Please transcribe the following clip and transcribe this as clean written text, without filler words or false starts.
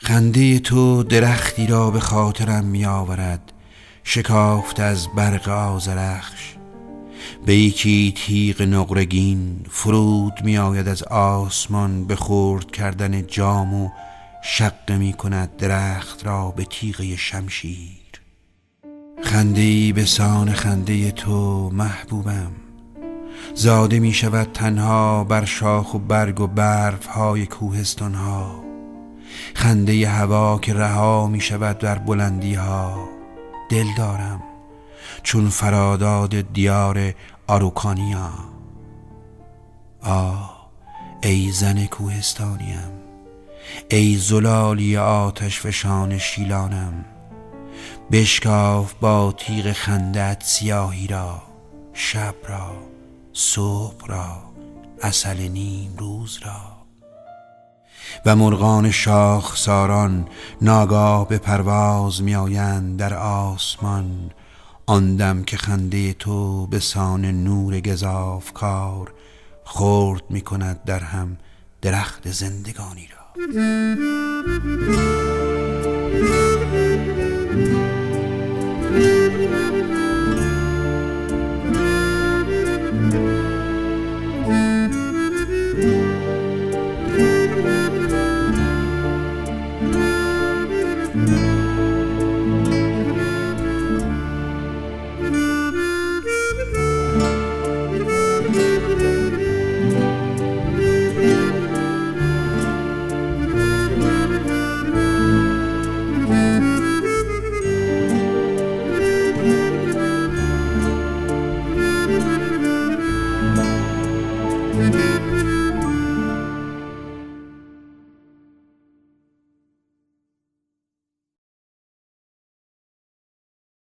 خنده تو درختی را به خاطرم می آورد، شکافت از برق آذرخش. به یکی تیغ نقرگین فرود می آید از آسمان، به خرد کردن جام و شقه می کند درخت را به تیغ شمشیر. خنده‌ای به سان خنده تو محبوبم، زاده می شود تنها بر شاخ و برگ و برف های کوهستان ها. خنده هوا که رها می شود در بلندی ها. دل دارم چون فراداد دیار آروکانیا. آه ای زن کوهستانیم، ای زلالی آتش فشان شیلانم، بشکاف با تیغ خندت سیاهی را، شب را، صبح را، عسل نیم روز را. و مرغان شاخساران ناگاه به پرواز می آیند در آسمان، آن دم که خنده تو به سان نور گزافکار خرد می کند در هم درخت زندگانی را.